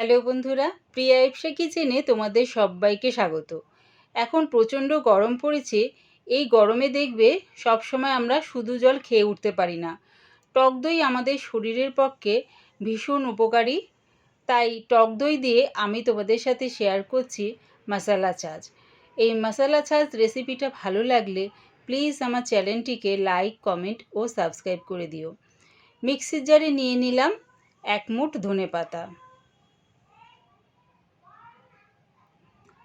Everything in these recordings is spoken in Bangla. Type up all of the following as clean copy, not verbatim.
হ্যালো বন্ধুরা, প্রিয়া ইপসা কিচেনে তোমাদের সবাইকে স্বাগত। এখন প্রচণ্ড গরম পড়েছে। এই গরমে দেখবে সবসময় আমরা শুধু জল খেয়ে উঠতে পারি না। টক দই আমাদের শরীরের পক্ষে ভীষণ উপকারী। তাই টক দই দিয়ে আমি তোমাদের সাথে শেয়ার করছি মশালা ছাঁচ। এই মশালা ছাঁচ রেসিপিটা ভালো লাগলে প্লিজ আমার চ্যানেলটিকে লাইক, কমেন্ট ও সাবস্ক্রাইব করে দিও। মিক্সির জারে নিয়ে নিলাম 1 মুঠ ধনেপাতা,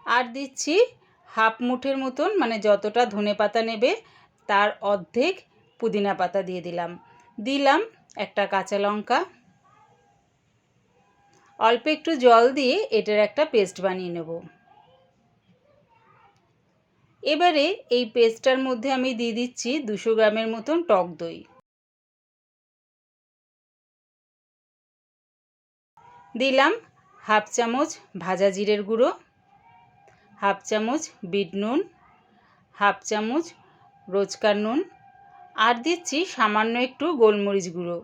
আর দিচ্ছি হাফ মুঠের মতন, মানে যতটা ধনেপাতা নেবে তার অর্ধেক পুদিনা পাতা দিয়ে দিলাম একটা কাঁচা লঙ্কা। অল্প একটু জল দিয়ে এটার একটা পেস্ট বানিয়ে নেব। এবারে এই পেস্টটার মধ্যে আমি দিয়ে দিচ্ছি 200 গ্রামের মতন টক দই। দিলাম হাফ চামচ ভাজা জিরের গুঁড়ো, হাফ চামচ বিট নুন, হাফ চামচ রোজকার নুন, আর দিচ্ছি সামান্য একটু গোলমরিচ গুঁড়ো।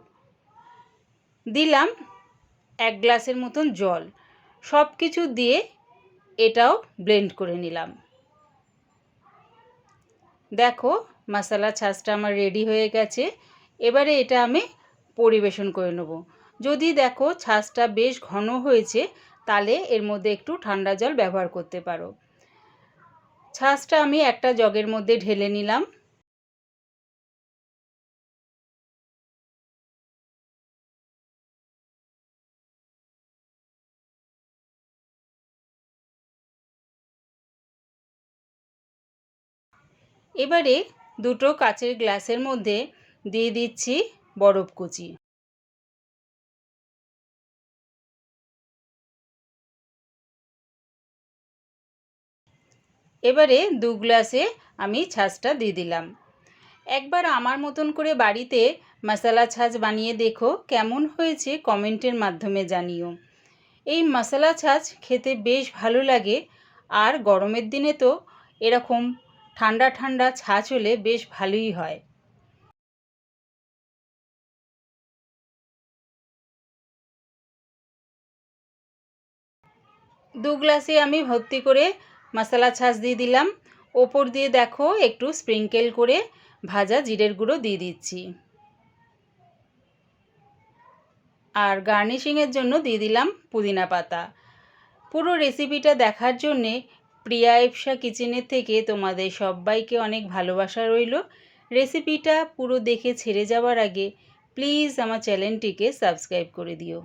দিলাম 1 গ্লাসের মতন জল। সব কিছু দিয়ে এটাও ব্লেন্ড করে নিলাম। দেখো মশালা ছাঁচটা আমার রেডি হয়ে গেছে। এবারে এটা আমি পরিবেশন করে নেব। যদি দেখো ছাঁচটা বেশ ঘন হয়েছে তাহলে এর মধ্যে একটু ঠান্ডা জল ব্যবহার করতে পারো। ছাঁচটা আমি একটা জগের মধ্যে ঢেলে নিলাম। এবারে দুটো কাচের গ্লাসের মধ্যে দিয়ে দিচ্ছি বরফ কুচি। এবারে 2 গ্লাসে আমি ছাঁচটা দিয়ে দিলাম। একবার আমার মতন করে বাড়িতে মশালা ছাঁচ বানিয়ে দেখো, কেমন হয়েছে কমেন্টের মাধ্যমে জানিও। এই মশালা ছাঁচ খেতে বেশ ভালো লাগে, আর গরমের দিনে তো এরকম ঠান্ডা ঠান্ডা ছাঁচ হলে বেশ ভালোই হয়। দু গ্লাসে আমি ভর্তি করে মশালা ছাঁচ দিয়ে দিলাম। ওপর দিয়ে দেখো একটু স্প্রিঙ্কেল করে ভাজা জিরের গুঁড়ো দিয়ে দিচ্ছি, আর গার্নিশিংয়ের জন্য দিয়ে দিলাম পুদিনা পাতা। পুরো রেসিপিটা দেখার জন্যে প্রিয়া ইপসা কিচেনের থেকে তোমাদের সবাইকে অনেক ভালোবাসা রইল। রেসিপিটা পুরো দেখে ছেড়ে যাওয়ার আগে প্লিজ আমার চ্যানেলটিকে সাবস্ক্রাইব করে দিও।